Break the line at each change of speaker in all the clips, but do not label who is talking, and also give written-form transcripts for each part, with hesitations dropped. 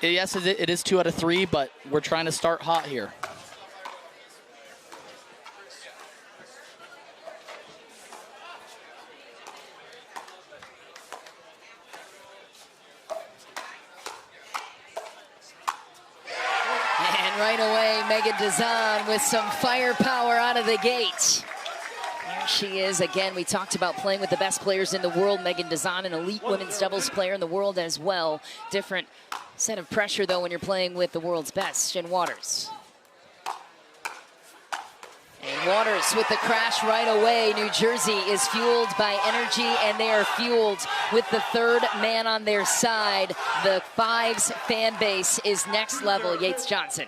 Yes, it is 2 out of 3, but we're trying to start hot here.
And right away, Megan Dazan with some firepower out of the gate. There she is again. We talked about playing with the best players in the world. Megan Dazan, an elite women's doubles player in the world as well. Different set of pressure, though, when you're playing with the world's best. Jen Waters. And Waters with the crash right away. New Jersey is fueled by energy, and they are fueled with the third man on their side. The Fives fan base is next level. Yates Johnson.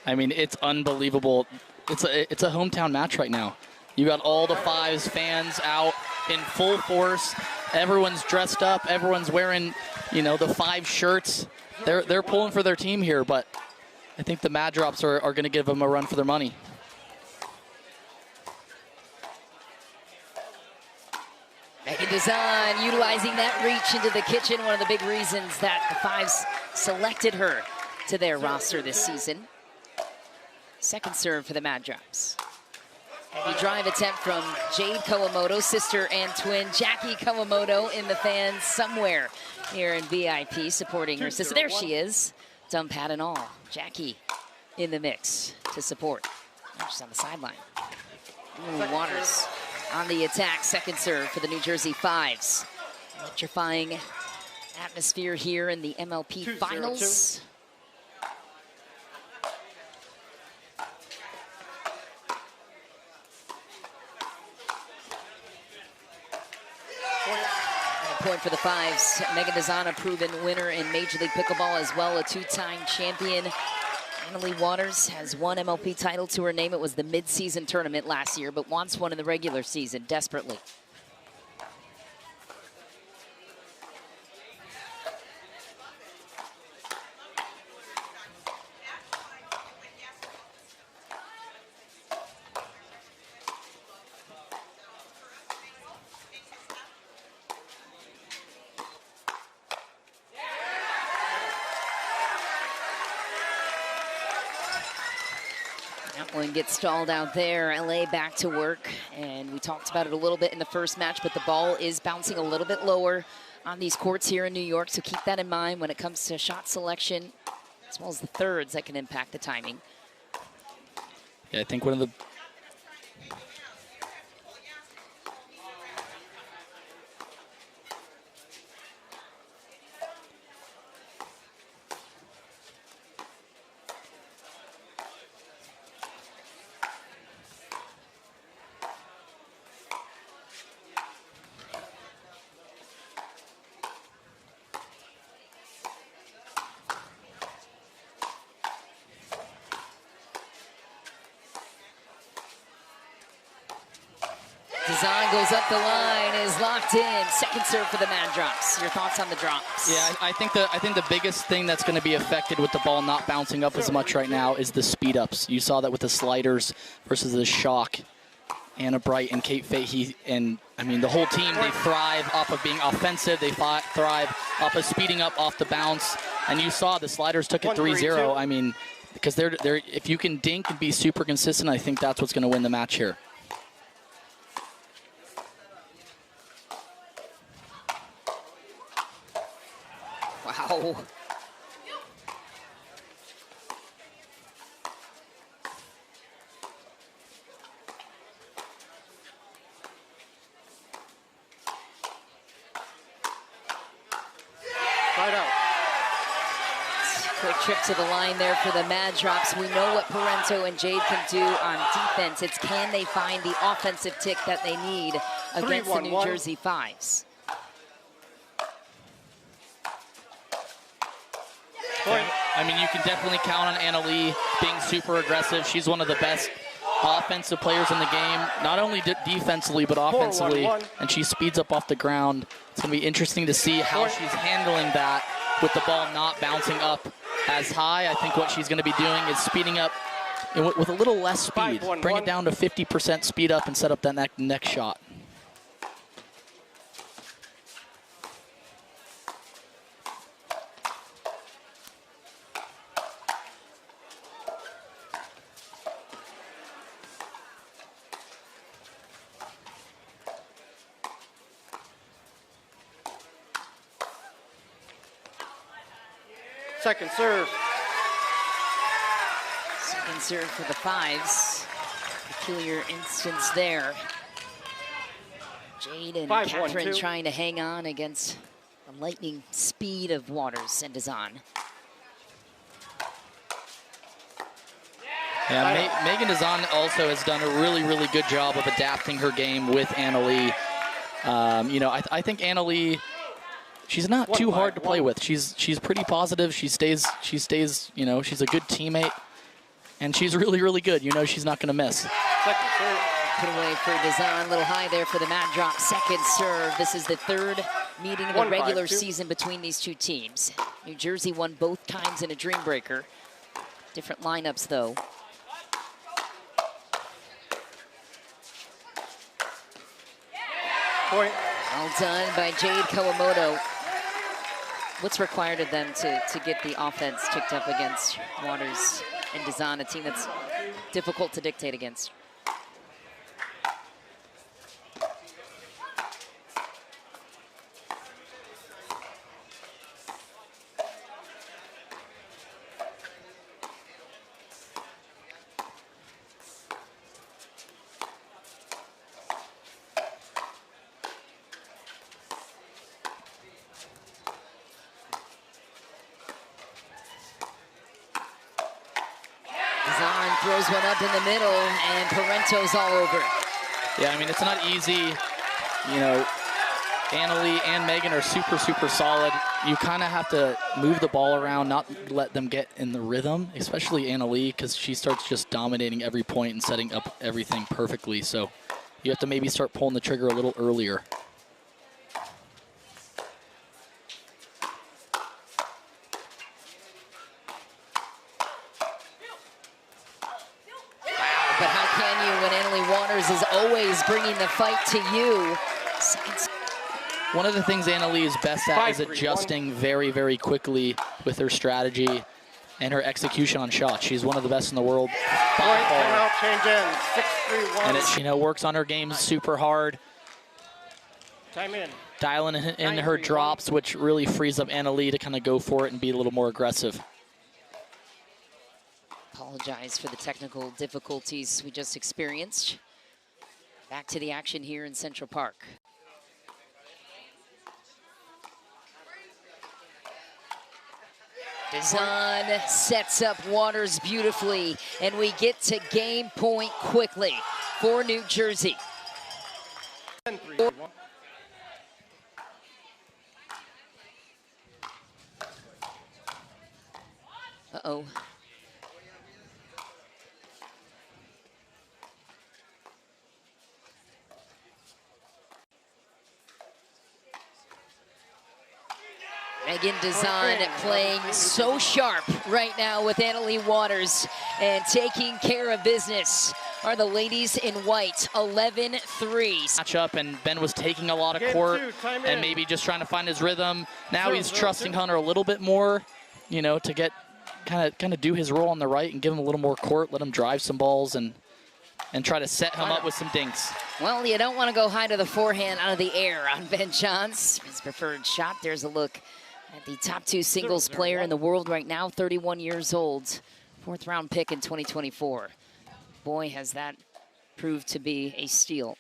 I mean, it's unbelievable. It's a hometown match right now. You got all the Fives fans out in full force. Everyone's dressed up. Everyone's wearing, you know, the Five shirts. They're pulling for their team here, but I think the Mad Drops are going to give them a run for their money.
Megan Dazan utilizing that reach into the kitchen. One of the big reasons that the Fives selected her to their roster this season. Second serve for the Mad Drops. Heavy drive attempt from Jade Kawamoto, sister and twin Jackie Kawamoto in the fans somewhere here in VIP supporting her sister. There she is, dump pad and all. Jackie in the mix to support. Oh, she's on the sideline. Ooh, Waters on the attack, second serve for the New Jersey Fives. Electrifying atmosphere here in the MLP finals. Point for the Fives. Megan Dazan, a proven winner in Major League Pickleball as well, a two-time champion. Annalie Waters has one MLP title to her name. It was the mid-season tournament last year, but wants one in the regular season desperately. One gets stalled out there. LA back to work, and we talked about it a little bit in the first match, but the ball is bouncing a little bit lower on these courts here in New York, so keep that in mind when it comes to shot selection, as well as the thirds that can impact the timing.
Yeah, I think one of the
Dazan goes up the line, is locked in. Second serve for the Mad Drops. Your thoughts on the drops?
Yeah, I think the biggest thing that's going to be affected with the ball not bouncing up as much right now is the speed ups. You saw that with the sliders versus the shock. Anna Bright and Kate Fahey, and I mean the whole team, they thrive off of being offensive. They thrive off of speeding up off the bounce. And you saw the sliders took it 3-0. I mean, because they're if you can dink and be super consistent, I think that's what's going to win the match here.
Wow.
Right out.
Quick trip to the line there for the Mad Drops. We know what Parento and Jade can do on defense. It's can they find the offensive tick that they need against the New Jersey Fives.
I mean, you can definitely count on Anna Lee being super aggressive. She's one of the best offensive players in the game, not only defensively, but offensively. And she speeds up off the ground. It's going to be interesting to see how she's handling that with the ball not bouncing up as high. I think what she's going to be doing is speeding up with a little less speed. Bring it down to 50% speed up and set up that next shot.
Second serve.
Second serve for the Fives. Peculiar instance there. Jade and
5-1,
Catherine
2.
trying to hang on against the lightning speed of Waters and Dazan.
Yeah, Megan Dazan also has done a really, really good job of adapting her game with Anna Lee. You know, I think Anna Lee, she's not too hard to play with. She's pretty positive. She stays, you know, she's a good teammate. And she's really, really good. You know she's not going to miss.
Second serve.
Put away for Dazan, a little high there for the mat drop. Second serve. This is the third meeting of the regular season between these two teams. New Jersey won both times in a Dream Breaker. Different lineups, though.
Point.
Well done by Jade Kawamoto. What's required of them to get the offense ticked up against Waters and Dazan, a team that's difficult to dictate against? Throws one up in the middle, and Parento's all over it.
Yeah, I mean, it's not easy. You know, Anna Lee and Megan are super, super solid. You kind of have to move the ball around, not let them get in the rhythm, especially Anna Lee, because she starts just dominating every point and setting up everything perfectly. So you have to maybe start pulling the trigger a little earlier.
But how can you when Anna Lee Waters is always bringing the fight to you?
One of the things Anna Lee is best at is adjusting very, very quickly with her strategy and her execution on shots. She's one of the best in the world.
Point, timeout, change in. 6-3-1.
And it, you know, works on her game super hard.
Time in.
Dialing in her drops, which really frees up Anna Lee to kind of go for it and be a little more aggressive.
Apologize for the technical difficulties we just experienced. Back to the action here in Central Park. Dazan sets up Waters beautifully, and we get to game point quickly for New Jersey.
10-3-1.
Uh-oh. Megan Dazan playing so sharp right now with Anna Lee Waters, and taking care of business are the ladies in white, 11-3.
Match up, and Ben was taking a lot of court and maybe just trying to find his rhythm. Now he's trusting Hunter a little bit more, you know, to get kind of do his role on the right and give him a little more court, let him drive some balls and try to set him up with some dinks.
Well, you don't want to go high to the forehand out of the air on Ben Johns. His preferred shot. There's a look at the top two singles player in the world right now, 31 years old. 4th round pick in 2024. Boy, has that proved to be a steal.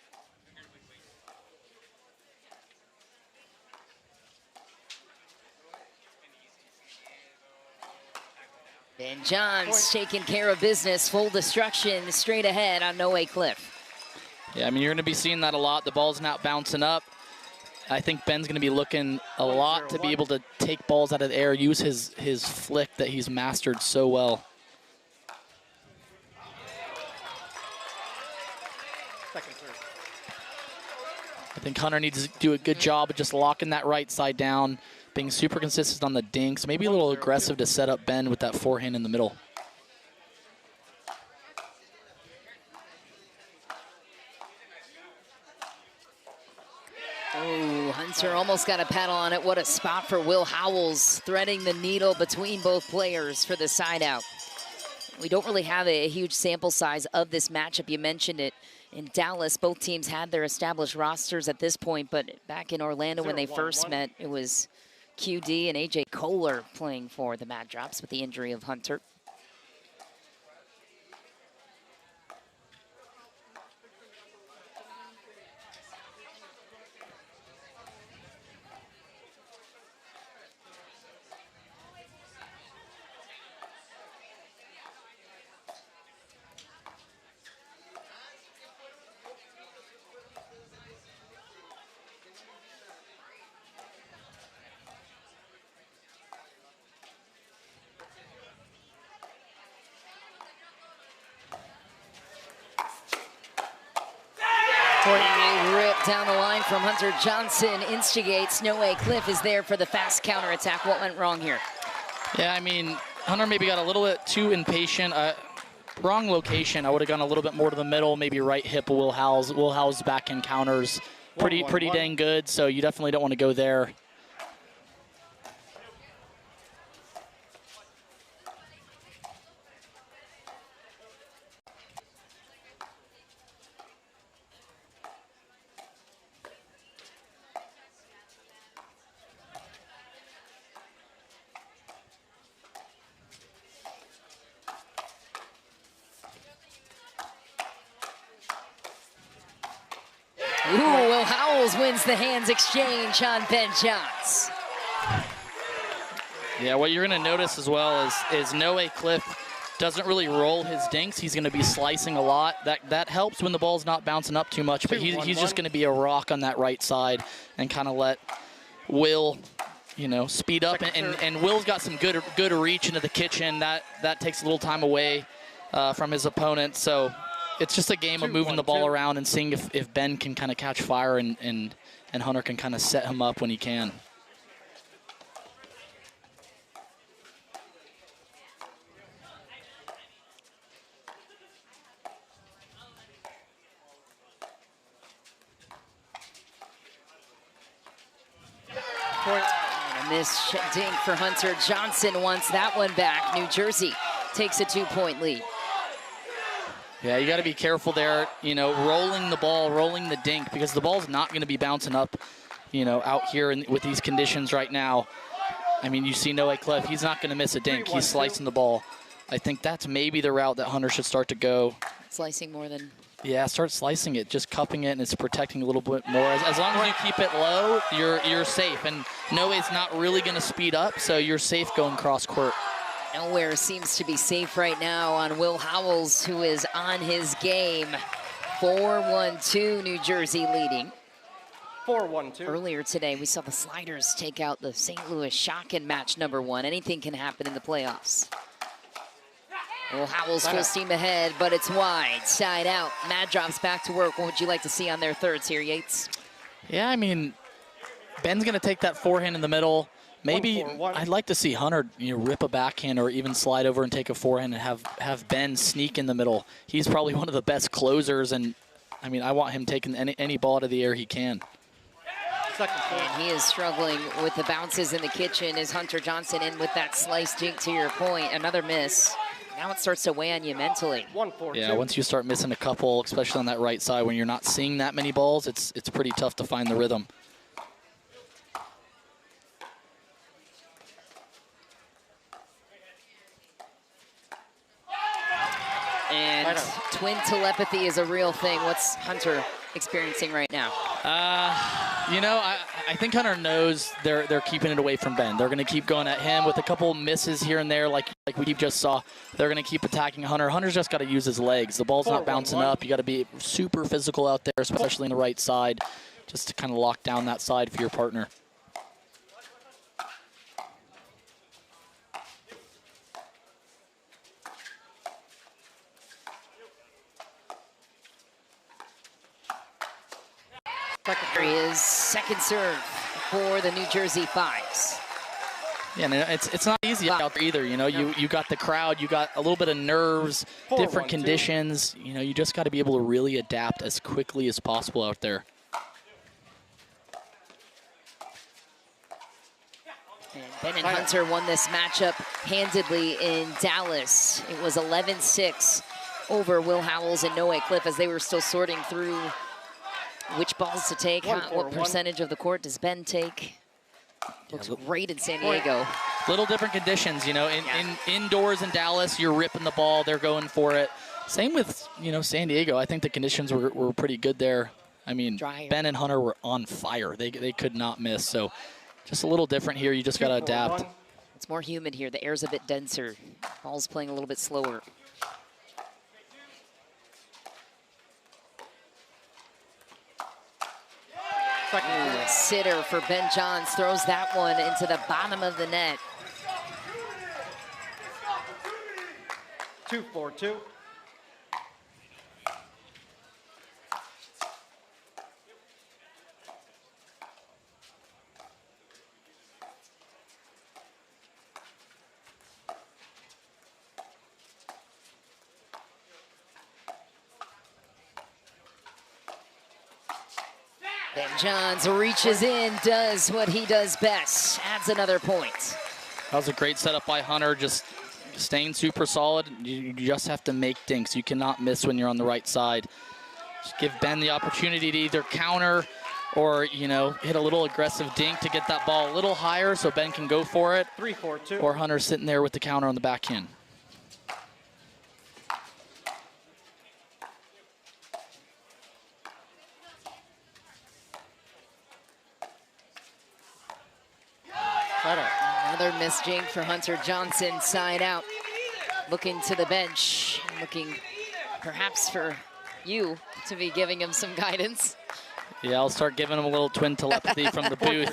Ben Johns taking care of business, full destruction straight ahead on No Way Cliff.
Yeah, I mean, you're going to be seeing that a lot. The ball's not bouncing up. I think Ben's going to be looking a lot to be able to take balls out of the air, use his flick that he's mastered so well.
Second serve.
I think Hunter needs to do a good job of just locking that right side down, being super consistent on the dinks, maybe a little aggressive to set up Ben with that forehand in the middle.
Oh, Hunter almost got a paddle on it. What a spot for Will Howells, threading the needle between both players for the side out. We don't really have a huge sample size of this matchup. You mentioned it in Dallas. Both teams had their established rosters at this point, but back in Orlando when they first met, it was QD and AJ Kohler playing for the Mad Drops with the injury of Hunter. Rip down the line from Hunter Johnson, instigates. No way Cliff is there for the fast counterattack. What went wrong here?
Yeah, I mean, Hunter maybe got a little bit too impatient. Wrong location. I would have gone a little bit more to the middle, maybe right hip of Will Howells. Will Howells back in counters pretty dang good, so you definitely don't want to go there.
Ooh, Will Howells wins the hands exchange on Ben Johns.
Yeah, what you're going to notice as well is Noe Cliff doesn't really roll his dinks. He's going to be slicing a lot. That helps when the ball's not bouncing up too much, but he's just going to be a rock on that right side and kind of let Will, you know, speed up. And Will's got some good reach into the kitchen. That takes a little time away from his opponent. So it's just a game of moving the ball around and seeing if Ben can kind of catch fire and Hunter can kind of set him up when he can.
And a miss dink for Hunter Johnson wants that one back. New Jersey takes a 2-point lead.
Yeah, you got to be careful there, you know, rolling the ball, rolling the dink, because the ball's not going to be bouncing up, you know, out here with these conditions right now. I mean, you see Noe Cliff, he's not going to miss a dink. He's slicing the ball. I think that's maybe the route that Hunter should start to go.
Slicing more than...
Yeah, start slicing it, just cupping it, and it's protecting a little bit more. As long as you keep it low, you're safe. And Noe's not really going to speed up, so you're safe going cross court.
Nowhere seems to be safe right now on Will Howells, who is on his game. 4-1-2, New Jersey leading.
4-1-2.
Earlier today, we saw the Sliders take out the St. Louis Shock in match number 1. Anything can happen in the playoffs. Will Howells full steam ahead, but it's wide, side out. Mad Drops back to work. What would you like to see on their thirds here, Yates?
Yeah, I mean, Ben's going to take that forehand in the middle. Maybe I'd like to see Hunter, you know, rip a backhand or even slide over and take a forehand and have Ben sneak in the middle. He's probably one of the best closers, and I mean, I want him taking any ball out of the air he can.
And he is struggling with the bounces in the kitchen. Is Hunter Johnson in with that slice dink, to your point? Another miss. Now it starts to weigh on you mentally.
1-4-2.
Yeah, once you start missing a couple, especially on that right side, when you're not seeing that many balls, it's pretty tough to find the rhythm.
And twin telepathy is a real thing. What's Hunter experiencing right now?
You know, I think Hunter knows they're keeping it away from Ben. They're going to keep going at him with a couple misses here and there, like we just saw. They're going to keep attacking Hunter. Hunter's just got to use his legs. The ball's not bouncing up. You got to be super physical out there, especially on the right side, just to kind of lock down that side for your partner.
Here he is, second serve for the New Jersey Fives.
Yeah, and it's not easy out there either. You know, you got the crowd, you got a little bit of nerves, different conditions. You know, you just got to be able to really adapt as quickly as possible out there.
And Ben and Hunter won this matchup handedly in Dallas. It was 11-6 over Will Howells and Noe Cliff as they were still sorting through which balls to take. What percentage of the court does Ben take? Looks great in San Diego.
Little different conditions, you know. Indoors in Dallas, you're ripping the ball. They're going for it. Same with, you know, San Diego. I think the conditions were pretty good there. I mean,
Drier.
Ben and Hunter were on fire. They could not miss. So just a little different here. You just got to adapt.
It's more humid here. The air's a bit denser. Ball's playing a little bit slower. Ooh, sitter for Ben Johns throws that one into the bottom of the net.
2-4-2.
Ben Johns reaches in, does what he does best, adds another point.
That was a great setup by Hunter, just staying super solid. You just have to make dinks. You cannot miss when you're on the right side. Just give Ben the opportunity to either counter or, you know, hit a little aggressive dink to get that ball a little higher so Ben can go for it.
3-4-2.
Or Hunter sitting there with the counter on the backhand.
Another missed jink for Hunter Johnson, side out. Looking to the bench, looking perhaps for you to be giving him some guidance.
Yeah, I'll start giving him a little twin telepathy from the booth.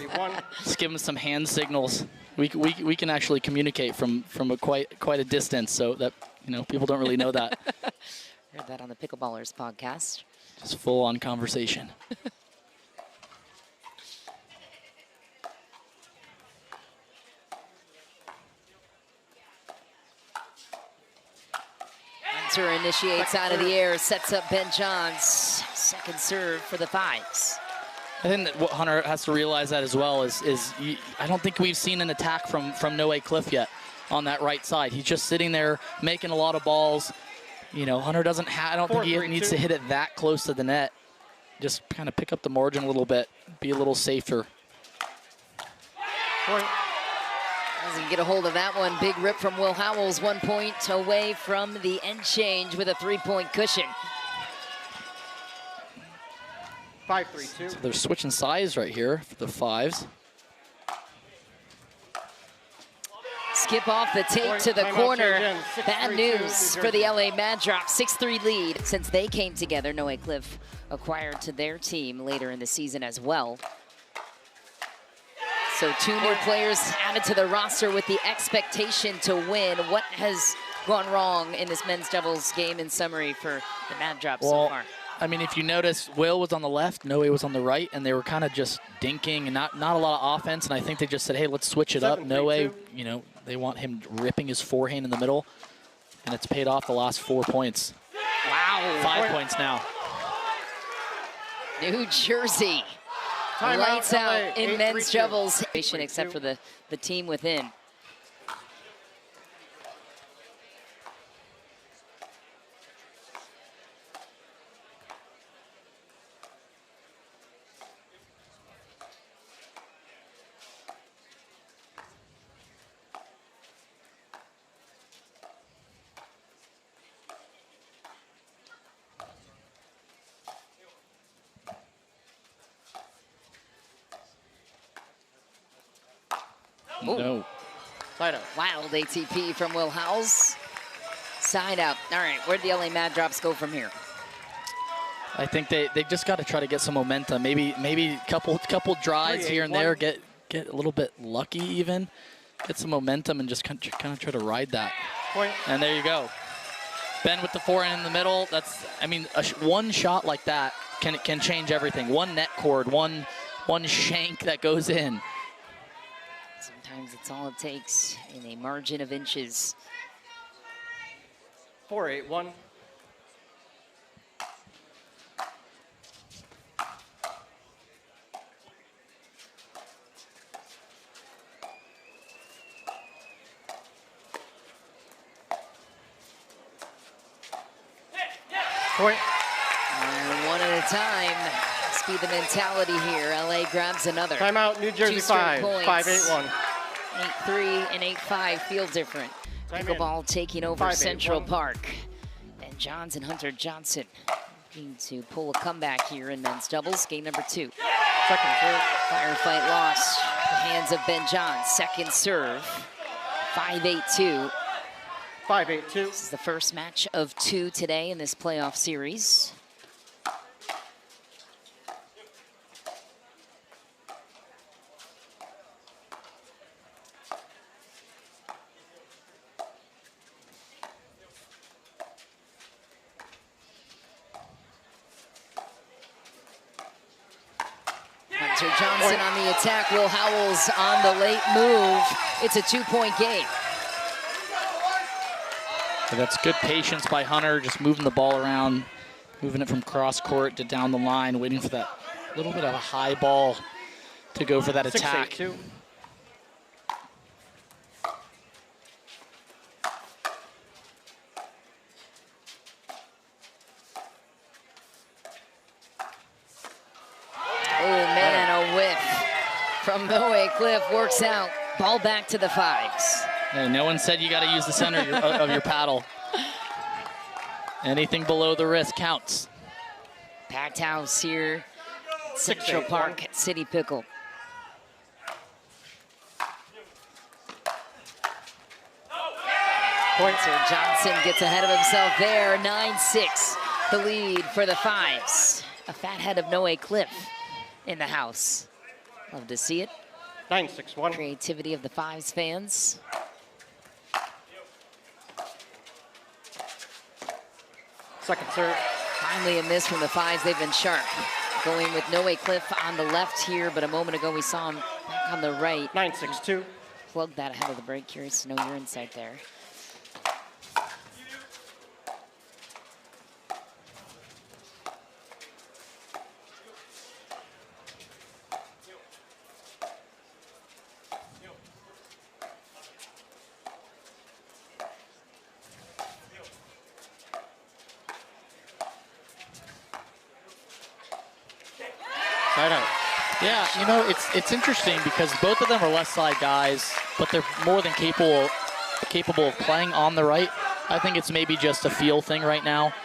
Just give him some hand signals. We can actually communicate from a quite a distance, so that, you know, people don't really know that.
Heard that on the Pickleballers podcast.
Just full on conversation.
Hunter initiates out of the air, sets up Ben Johns. Second serve for the Fives.
I think that what Hunter has to realize that as well is I don't think we've seen an attack from Noé Cliff yet on that right side. He's just sitting there making a lot of balls. You know, Hunter doesn't have, I don't think he needs to hit it that close to the net. Just kind of pick up the margin a little bit, be a little safer.
Point.
Doesn't get a hold of that one. Big rip from Will Howells, 1 point away from the end change with a 3-point cushion.
5-3-2.
So they're switching sides right here for the Fives.
Skip off the tape to the corner. Bad news for the LA Mad Drop. 6-3 lead. Since they came together, Noé Cliff acquired to their team later in the season as well. So 2 new players added to the roster with the expectation to win. What has gone wrong in this men's doubles game in summary for the Mad Drop so far?
I mean, if you notice, Will was on the left, Noé was on the right, and they were kind of just dinking and not a lot of offense. And I think they just said, hey, let's switch it up. Noé, you know, they want him ripping his forehand in the middle, and it's paid off the last 4 points.
Wow.
5 points now.
New Jersey. Lights out in men's doubles, except for the team within.
No.
Side out.
Wild ATP from Will Howells. Side out. All right, where'd the LA Mad Drops go from here?
I think they just got to try to get some momentum. Maybe a couple drives here and there. Get a little bit lucky even. Get some momentum and just kind of try to ride that.
Point.
And there you go. Ben with the forehand in the middle. That's, I mean, one shot like that can change everything. One net cord, one shank that goes in.
Sometimes it's all it takes in a margin of inches.
4-8-1.
Point. And one at a time. be the mentality here. LA grabs another.
Timeout, New Jersey 5, 5-8-1.
8-3 and 8-5 feel different. Pickleball taking over Central Park. And Johns and Hunter Johnson looking to pull a comeback here in men's doubles. Game number 2.
Second serve.
Firefight lost. Hands of Ben Johns. Second serve. 5-8-2.
5-8-2.
This is the first match of 2 today in this playoff series. Hunter Johnson on the attack. Will Howells on the late move. It's a 2-point game.
So that's good patience by Hunter, just moving the ball around, moving it from cross court to down the line, waiting for that little bit of a high ball to go for that attack.
6-8-2.
Oh man, a whiff from Noe. Cliff works out. Ball back to the 5s.
Hey, no one said you got to use the center of your paddle. Anything below the wrist counts.
Packed house here at Central Park at City Pickle. So Johnson gets ahead of himself there. 9-6, the lead for the 5s. A fat head of Noe Cliff in the house. Love to see it.
9-6-1.
Creativity of the 5s fans.
Second serve.
Finally a miss from the 5s. They've been sharp. Going with Noe Cliff on the left here, but a moment ago we saw him back on the right.
9-6-2.
Plug that ahead of the break. Curious to know your insight there.
Side out.
Yeah, you know, it's interesting because both of them are left side guys, but they're more than capable of playing on the right. I think it's maybe just a feel thing right now.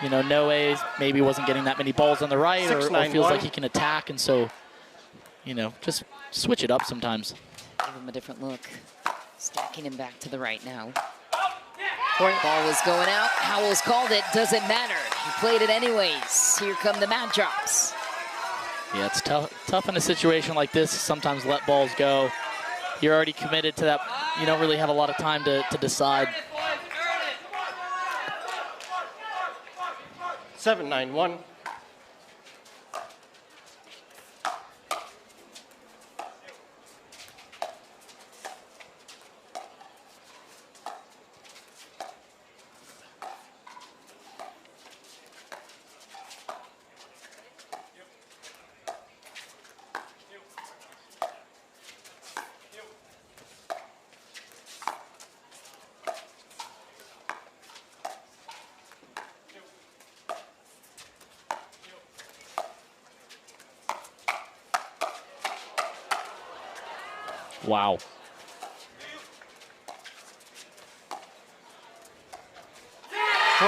You know, Noe maybe wasn't getting that many balls on the right, or feels like he can attack, and so, you know, just switch it up sometimes.
Give him a different look. Stacking him back to the right now.
Point.
Ball was going out. Howells called it. Doesn't matter. He played it anyways. Here come the mat drops.
Yeah, it's tough in a situation like this. Sometimes let balls go. You're already committed to that. You don't really have a lot of time to decide.
7-9-1.
Wow.
A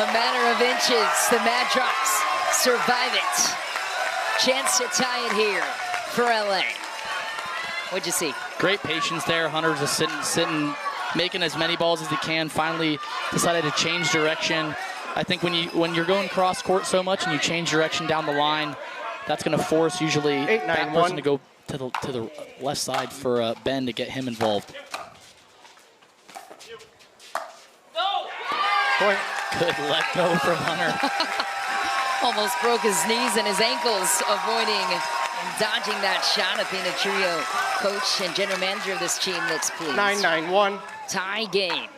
matter of inches. The Mad Drops survive it. Chance to tie it here for LA. What'd you see?
Great patience there. Hunter's just sitting, making as many balls as he can. Finally decided to change direction. I think when you're going cross court so much and you change direction down the line, that's going to force usually that person to go to the left side for Ben to get him involved.
Point.
Good let go from Hunter.
Almost broke his knees and his ankles, avoiding and dodging that shot. Athena Trio, coach and general manager of this team, looks pleased.
9-9-1.
Tie game.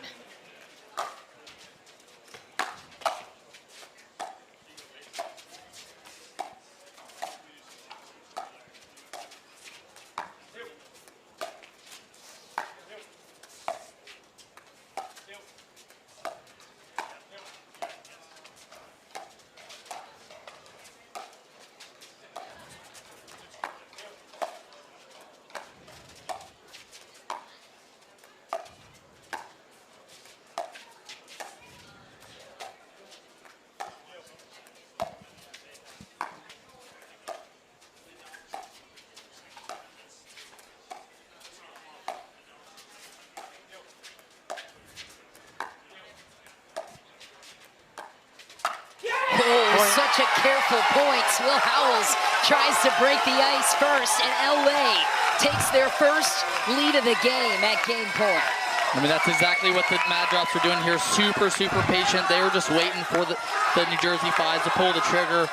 such a careful point. Will Howells tries to break the ice first, and LA takes their first lead of the game at game point.
I mean, that's exactly what the Mad Drops are doing here. Super, super patient. They were just waiting for the New Jersey Fives to pull the trigger.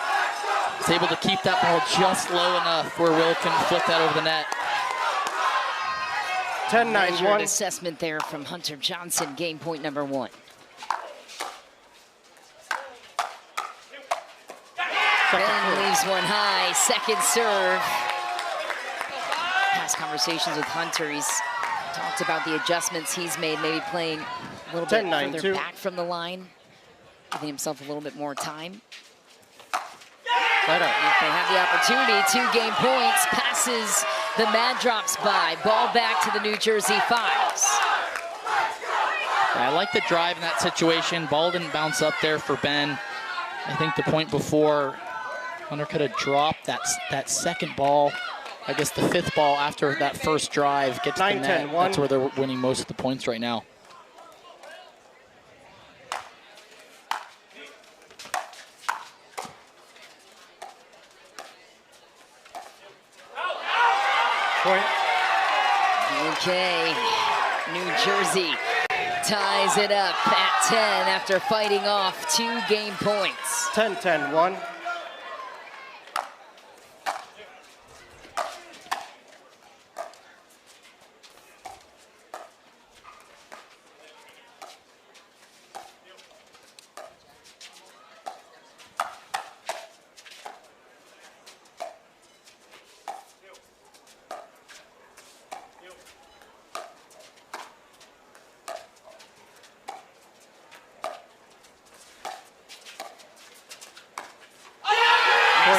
Was able to keep that ball just low enough where Will can flick that over the net.
10-9-1.
Assessment there from Hunter Johnson, game point number 1. Ben leaves one high, second serve. Past conversations with Hunter, he's talked about the adjustments he's made, maybe playing a little bit further back from the line, giving himself a little bit more time.
Right up.
If they have the opportunity, 2 game points, passes the Mad Drops by. Ball back to the New Jersey Fives.
I like the drive in that situation. Ball didn't bounce up there for Ben. I think the point before, Hunter could have dropped that second ball. I guess the 5th ball after that first drive gets the net. That's where they're winning most of the points right now.
Point.
Okay, New Jersey ties it up at 10 after fighting off 2 game points.
10-10-1.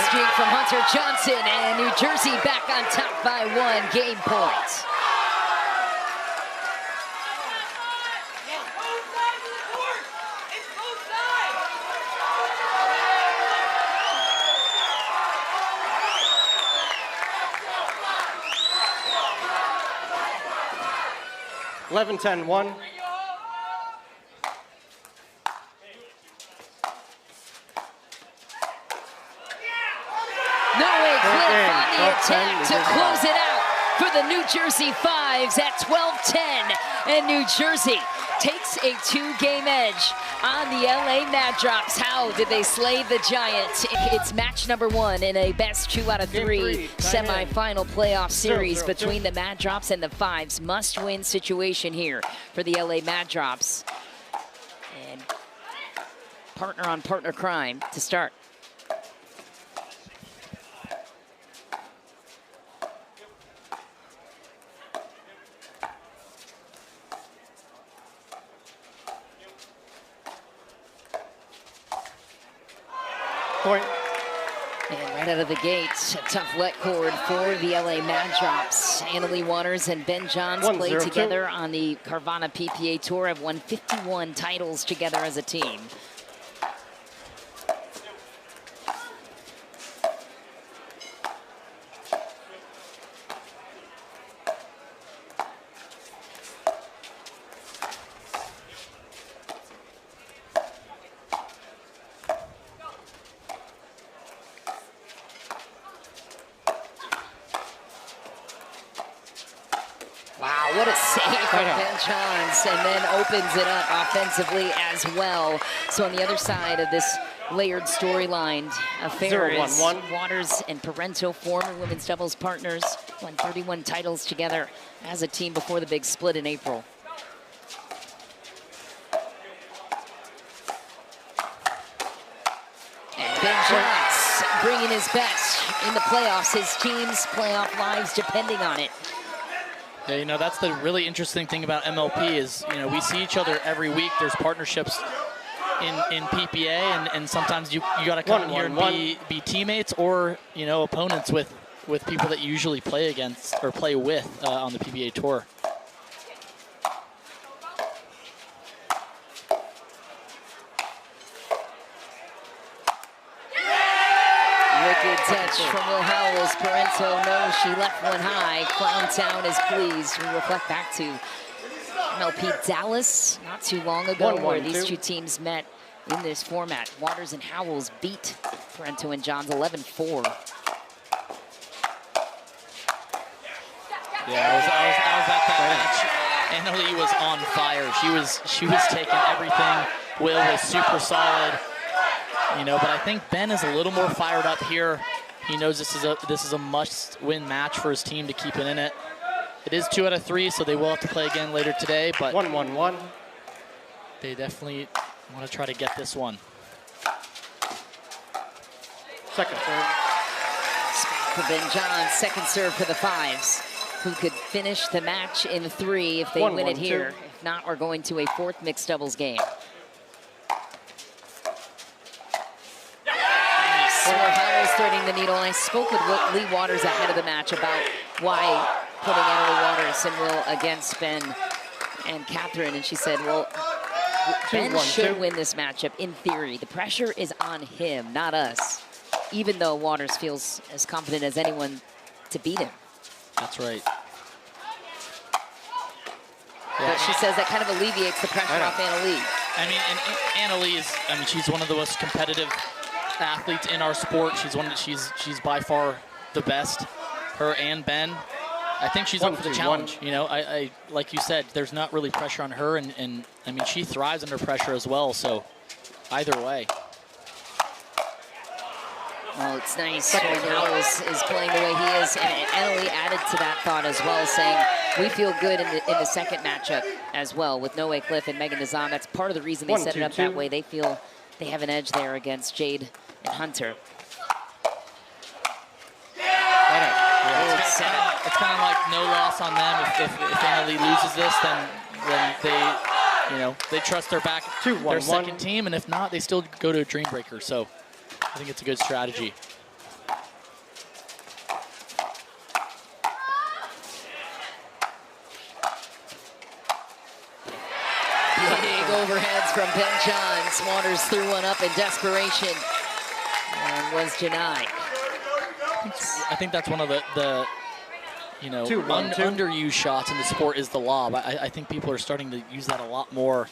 Streak from Hunter Johnson, and New Jersey back on top by 1 game point.
Eleven, 10-1.
Attack to close it out for the New Jersey Fives at 12-10, and New Jersey takes a 2-game edge on the LA Mad Drops. How did they slay the Giants? It's match number 1 in a best 2 out of 3 semifinal playoff series between the Mad Drops and the Fives. Must-win situation here for the LA Mad Drops, and partner-on-partner crime to start.
Point.
And right out of the gates, a tough let cord for the LA Mad Drops. Annalie Waters and Ben Johns played together on the Carvana PPA Tour, have won 51 titles together as a team. Wow, what a save from Ben Johns, and then opens it up offensively as well. So on the other side of this layered storyline affair is Waters and Parento, former women's doubles partners, won 31 titles together as a team before the big split in April. And Ben Johns bringing his best in the playoffs, his team's playoff lives depending on it.
Yeah, you know, that's the really interesting thing about MLP is, you know, we see each other every week. There's partnerships in PPA, and sometimes you got to come in here and be teammates or, you know, opponents with people that you usually play against or play with on the PPA Tour.
Wicked touch from Will Howells. Parento knows she left one high. Clowntown is pleased. We reflect back to MLP Dallas not too long ago, where these two teams met in this format. Waters and Howells beat Parento and Johns 11-4.
Yeah, I was at that match. Annalie was on fire. She was taking everything. Will was super solid. You know, but I think Ben is a little more fired up here. He knows this is a must-win match for his team to keep it in it. It is 2 out of 3, so they will have to play again later today. But
1-1-1.
They definitely want to try to get this one.
Second serve.
For Ben Johns, second serve for the Fives, who could finish the match in 3 if they win it here. If not, we're going to a 4th mixed doubles game. Howells threading the needle. And I spoke with Lee Waters ahead of the match about why putting Annalie Waters and Will against Ben and Catherine, and she said, well, Ben should win this matchup in theory. The pressure is on him, not us, even though Waters feels as confident as anyone to beat him.
That's right.
But she says that kind of alleviates the pressure off Annalie.
I mean, and Annalie is, I mean, she's one of the most competitive athletes in our sport. She's by far the best, her and Ben. I think she's up for the challenge. You know, I like you said, there's not really pressure on her, and I mean, she thrives under pressure as well, so either way.
Well, it's nice when Howells is playing the way he is, and Annalie added to that thought as well, saying we feel good in the second matchup as well with Noe Cliff and Megan Dazan. That's part of the reason they set it up that way. They feel they have an edge there against Jade and Hunter.
It's kind of like no loss on them. If Annalie loses this, then they, you know, they trust their their second team, and if not, they still go to a dream breaker. So I think it's a good strategy.
Big overheads from Ben Johns. Waters threw one up in desperation and was denied.
I think that's one of the you know, underused shots in the sport is the lob. I think people are starting to use that a lot more,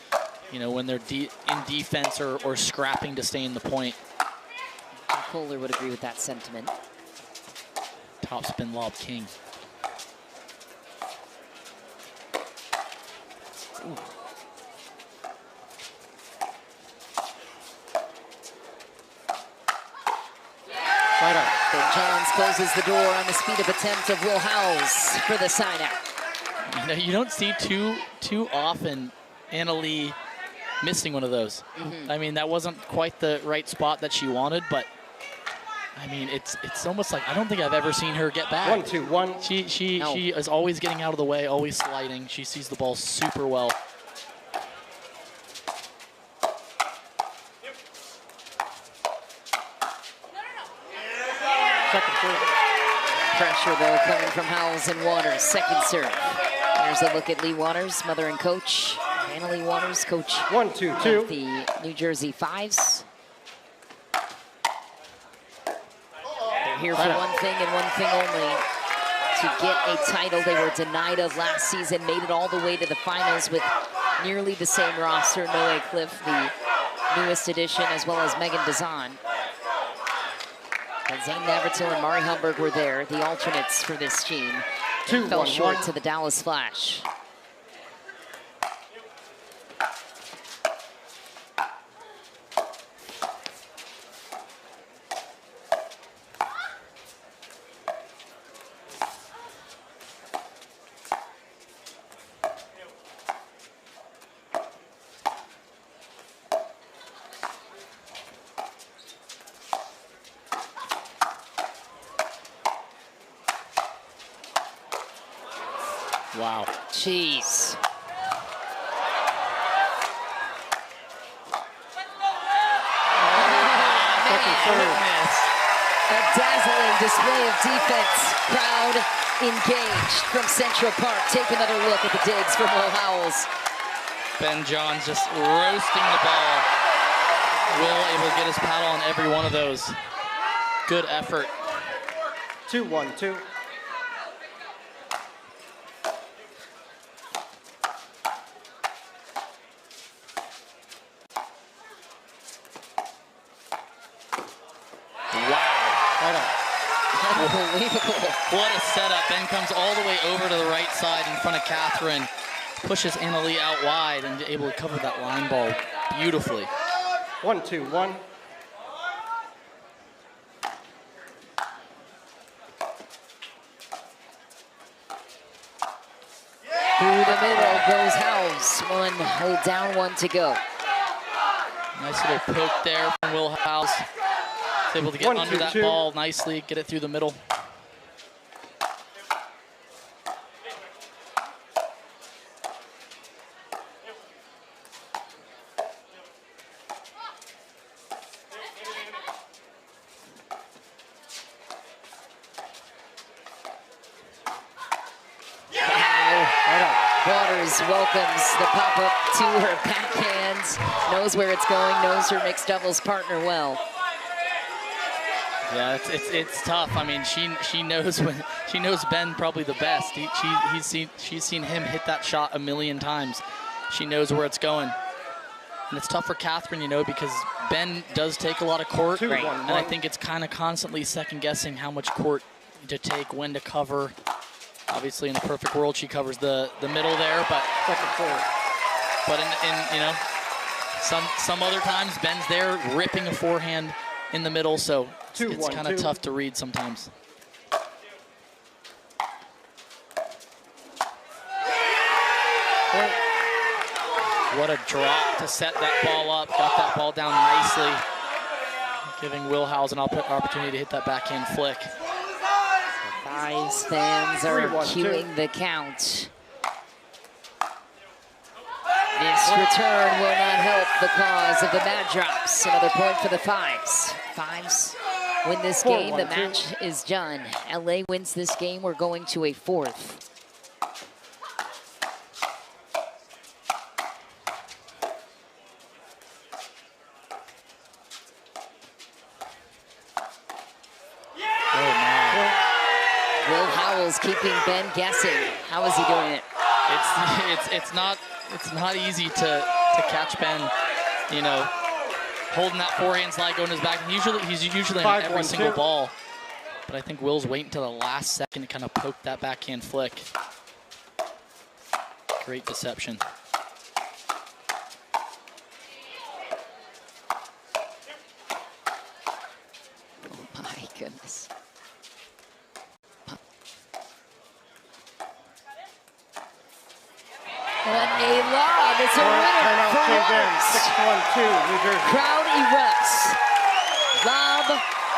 you know, when they're in defense or scrapping to stay in the point.
Kohler would agree with that sentiment.
Top spin lob king. Ooh.
Ben Johns closes the door on the speed of attempt of Will Howells for the side out.
You know, you don't see too often Annalie missing one of those. I mean, that wasn't quite the right spot that she wanted, but I mean, it's almost like I don't think I've ever seen her get back.
1-2-1.
She is always getting out of the way, always sliding. She sees the ball super well.
Second serve.
Pressure, though, coming from Howells and Waters. Second serve. There's a look at Lee Waters, mother and coach. Annalie Waters, coach
1-2-2.
of the New Jersey Fives. They're here for one thing and one thing only, to get a title they were denied of last season, made it all the way to the finals with nearly the same roster. Noe Cliff, the newest addition, as well as Megan Dazan. And Zane Navratil and Mari Humberg were there, the alternates for this team. Fell short to the Dallas Flash.
Wow.
Jeez. A dazzling display of defense. Crowd engaged from Central Park. Take another look at the digs from Will Howells.
Ben Johns just roasting the ball. Will able to get his paddle on every one of those. Good effort.
2-1-2.
Unbelievable.
What a setup. Ben comes all the way over to the right side in front of Catherine, pushes Annalie out wide and able to cover that line ball beautifully.
1-2-1.
Through the middle goes Howells. One hold down, one to go.
Nice little poke there from Will Howells. He's able to get under that ball nicely, get it through the middle.
Waters welcomes the pop-up to her backhand, knows where it's going, knows her mixed doubles partner well.
Yeah, it's tough. I mean, she knows Ben probably the best. She's seen him hit that shot a million times. She knows where it's going, and it's tough for Catherine, you know, because Ben does take a lot of court,
and
I think it's kind of constantly second guessing how much court to take, when to cover. Obviously, in a perfect world, she covers the middle there, but in you know, some other times Ben's there ripping a forehand in the middle, so it's kind of tough to read sometimes. What a drop to set that ball up. Got that ball down nicely, giving Will Howells an opportunity to hit that backhand flick.
Fives fans are cueing the count. This return will not help the cause of the Mad Drops. Another point for the Fives. Fives win this game, the match is done. LA wins this game, we're going to a fourth. Keeping Ben guessing. How is he doing it?
It's not easy to catch Ben, you know, holding that forehand slide, going to his back. He's usually on every single ball, but I think Will's waiting until the last second to kind of poke that backhand flick. Great deception.
Oh my goodness. What a lob. It's a winner for Howells.
6-1-2, New Jersey.
Crowd erupts. Lob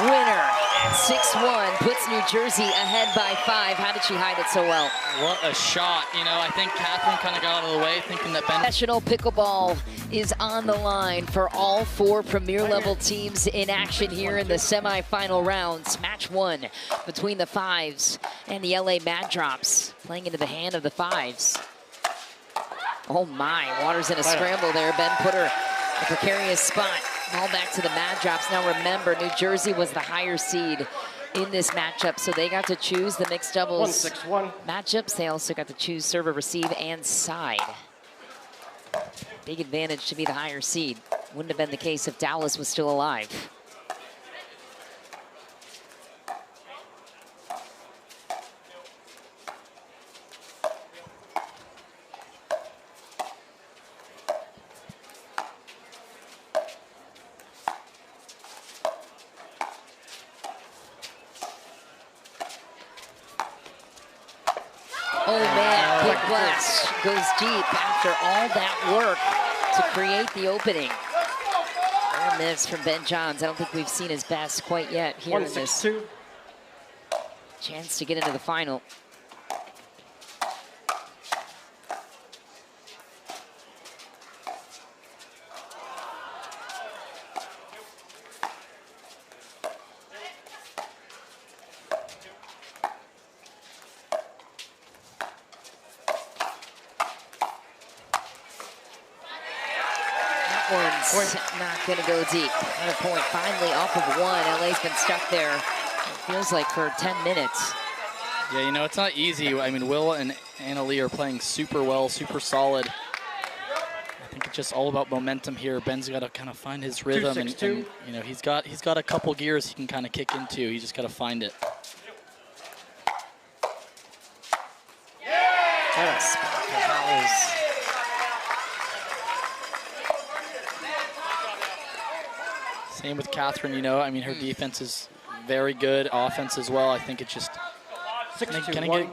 winner. 6-1 puts New Jersey ahead by 5. How did she hide it so well?
What a shot. You know, I think Catherine kind of got out of the way, thinking that Ben...
Professional pickleball is on the line for all 4 premier level teams in action here in the semifinal rounds. Match 1 between the Fives and the LA Mad Drops, playing into the hand of the Fives. Oh my, Waters in a scramble there. Ben put her in a precarious spot. Ball back to the Mad Drops. Now remember, New Jersey was the higher seed in this matchup, so they got to choose the mixed doubles
1-6-1
matchups. They also got to choose server, receive, and side. Big advantage to be the higher seed. Wouldn't have been the case if Dallas was still alive. Oh man, big blast goes deep after all that work to create the opening. Rare miss from Ben Johns. I don't think we've seen his best quite yet here in this chance to get into the final. One's not going to go deep. Another point finally off of 1. LA's been stuck there, it feels like, for 10 minutes.
Yeah, you know, it's not easy. I mean, Will and Annalie are playing super well, super solid. I think it's just all about momentum here. Ben's got to kind of find his rhythm, and you know, he's got a couple gears he can kind of kick into. He's just got to find it.
Howells.
Same with Catherine, you know. I mean, her defense is very good. Offense as well. I think it's just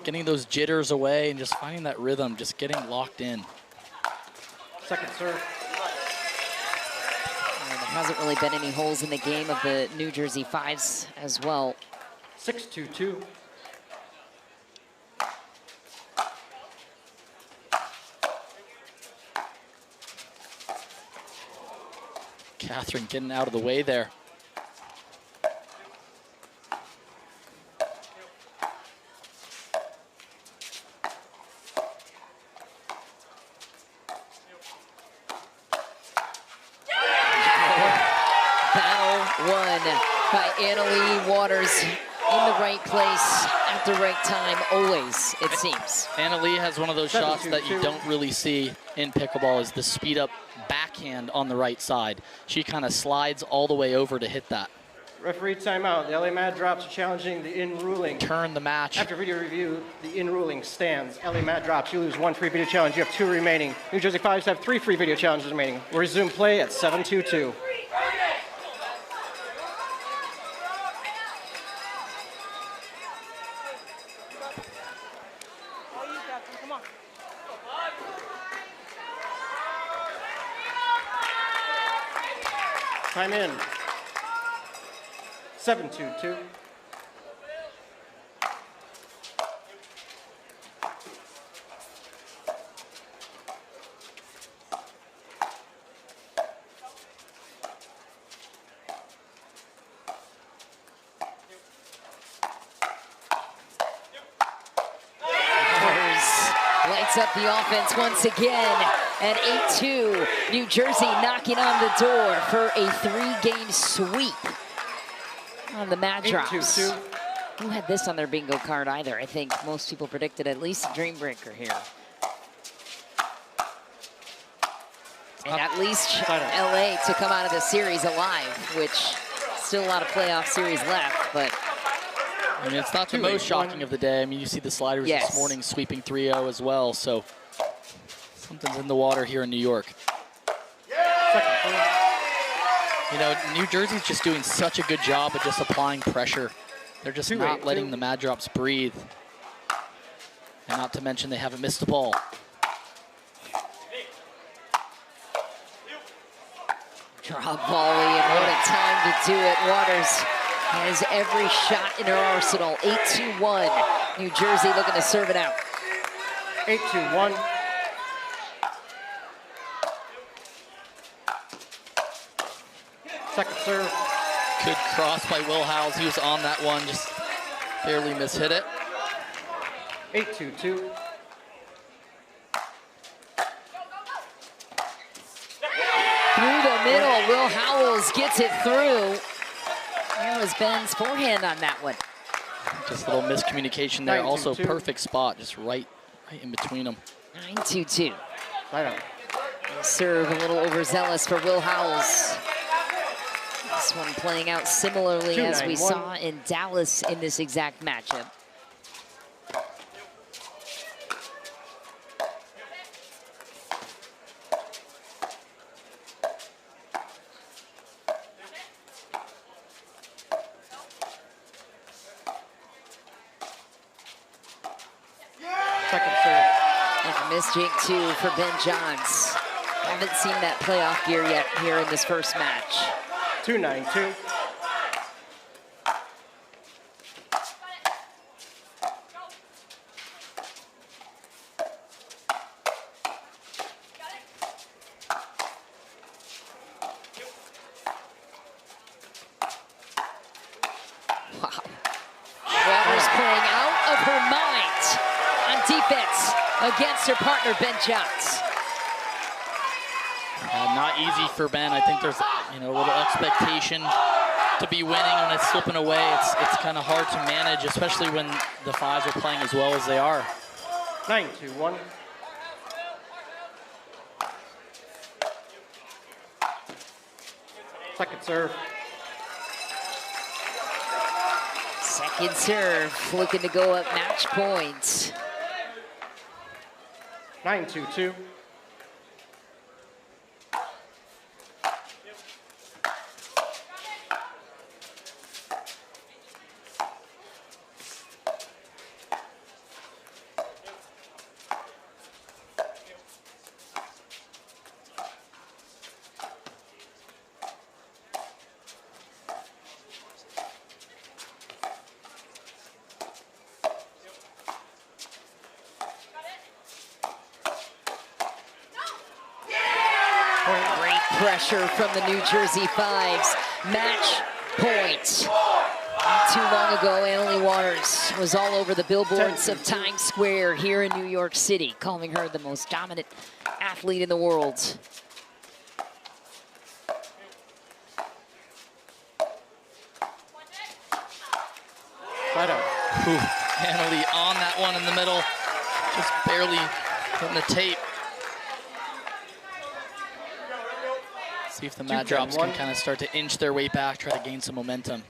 getting those jitters away and just finding that rhythm, just getting locked in.
Second serve.
And there hasn't really been any holes in the game of the New Jersey Fives as well.
6-2-2.
Catherine getting out of the way there.
Battle won by Annalie Waters in the right place at the right time, always, it seems.
Annalie has one of those shots that you don't really see in pickleball, is the speed up backhand on the right side. She kind of slides all the way over to hit that.
Referee timeout. The LA Mad Drops are challenging the in ruling.
Turn the match.
After video review, the in ruling stands. LA Mad Drops, you lose 1 free video challenge. You have 2 remaining. New Jersey Fives have 3 free video challenges remaining. We'll resume play at 7-2-2. Time in. 7-2-2.
Lights up the offense once again at 8-2. New Jersey knocking on the door for a 3-game sweep on the Mad Drops.
8-2-2.
Who had this on their bingo card either? I think most people predicted at least a dream breaker here. And at least LA to come out of the series alive, which still a lot of playoff series left, but
I mean, it's not the most shocking of the day. I mean, you see the sliders this morning sweeping 3-0 as well, so something's in the water here in New York. You know, New Jersey's just doing such a good job of just applying pressure. They're just not letting the Mad Drops breathe. And not to mention they haven't missed the ball.
Drop volley, and what a time to do it. Waters has every shot in her arsenal. 8-2-1. New Jersey looking to serve it out.
8-2-1. Second serve.
Good cross by Will Howells. He was on that one, just barely mishit it.
8-2-2.
Through the middle, Will Howells gets it through. There was Ben's forehand on that one.
Just a little miscommunication there.
9-2-2.
Also, perfect spot, just right in between them.
9-2-2.
Right on.
Serve a little overzealous for Will Howells. This one playing out similarly as we saw in Dallas in this exact matchup.
Second serve.
And a miss jink two for Ben Johns. Haven't seen that playoff gear yet here in this first match.
2-9-2.
Wow. Waters playing out of her mind on defense against her partner, Ben Johns.
Not easy for Ben. I think there's a little expectation to be winning when it's slipping away. It's kind of hard to manage, especially when the Fives are playing as well as they are.
9-2-1. Second serve.
Second serve, looking to go up match points.
9-2-2.
Great pressure from the New Jersey Fives. Match point. Not too long ago, Annalie Waters was all over the billboards of Times Square here in New York City, calling her the most dominant athlete in the world.
Annalie on that one in the middle, just barely hitting the tape. See if the Mad Drops can kind of start to inch their way back, try to gain some momentum.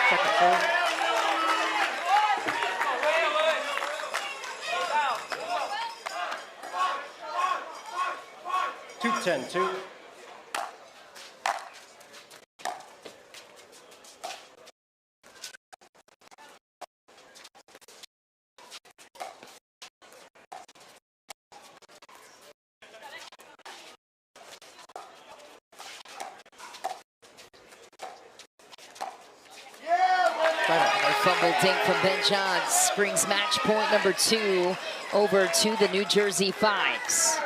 Second serve. 2-10-2.
A fumble dink from Ben Johns brings match point number 2 over to the New Jersey Fives.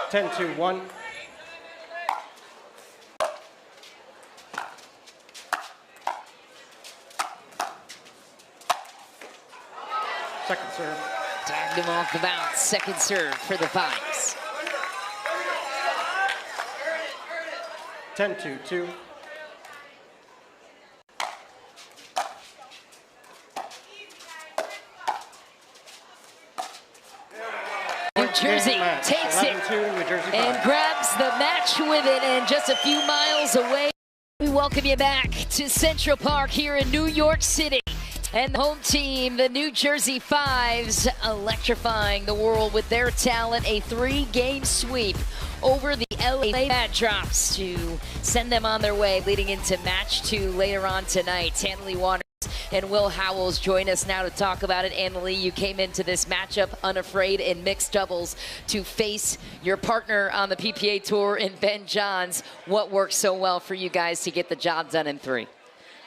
Ten, 2-1. Second serve.
Tagged him off the bounce. Second serve for the Fives.
10-2-2.
New Jersey takes it and grabs the match with it, and just a few miles away. We welcome you back to Central Park here in New York City. And the home team, the New Jersey Fives, electrifying the world with their talent. A 3-game sweep over the LA Mad Drops to send them on their way, leading into match 2 later on tonight. Annalie Waters and Will Howells join us now to talk about it. Annalie, you came into this matchup unafraid in mixed doubles to face your partner on the PPA Tour in Ben Johns. What worked so well for you guys to get the job done in 3?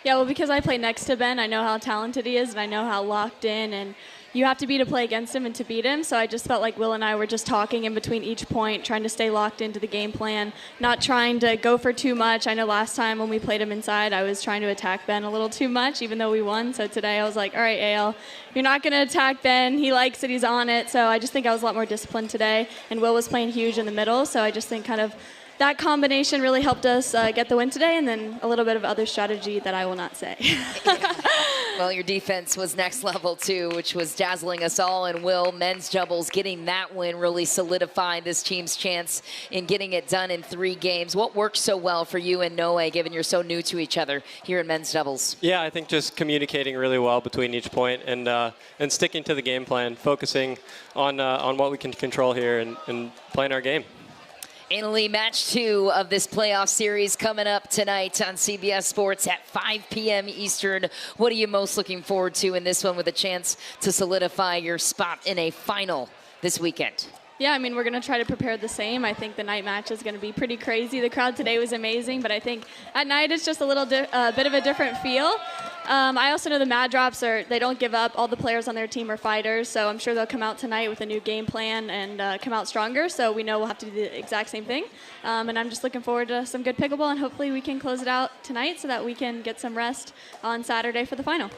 Yeah, well, because I play next to Ben, I know how talented he is, and I know how locked in, and you have to be to play against him and to beat him. So I just felt like Will and I were just talking in between each point, trying to stay locked into the game plan, not trying to go for too much. I know last time when we played him inside, I was trying to attack Ben a little too much, even though we won. So today I was like, all right, AL, you're not going to attack Ben. He likes it. He's on it. So I just think I was a lot more disciplined today, and Will was playing huge in the middle. So I just think kind of that combination really helped us get the win today, and then a little bit of other strategy that I will not say.
Well, your defense was next level too, which was dazzling us all. And Will, men's doubles, getting that win really solidified this team's chance in getting it done in 3 games. What worked so well for you and Noe, given you're so new to each other here in men's doubles?
Yeah, I think just communicating really well between each point and sticking to the game plan, focusing on what we can control here and playing our game.
Annalie, match 2 of this playoff series coming up tonight on CBS Sports at 5 p.m. Eastern. What are you most looking forward to in this one, with a chance to solidify your spot in a final this weekend?
Yeah, I mean, we're going to try to prepare the same. I think the night match is going to be pretty crazy. The crowd today was amazing, but I think at night it's just a little bit of a different feel. I also know the Mad Drops they don't give up. All the players on their team are fighters, so I'm sure they'll come out tonight with a new game plan and come out stronger. So we know we'll have to do the exact same thing. And I'm just looking forward to some good pickleball, and hopefully we can close it out tonight so that we can get some rest on Saturday for the final.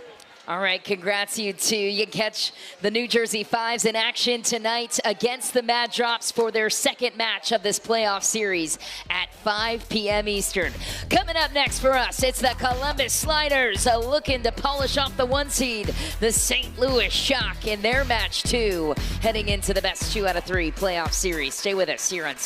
All right, congrats you two. You catch the New Jersey Fives in action tonight against the Mad Drops for their second match of this playoff series at 5 p.m. Eastern. Coming up next for us, it's the Columbus Sliders looking to polish off the 1 seed, the St. Louis Shock in their match 2, heading into the best 2 out of 3 playoff series. Stay with us here on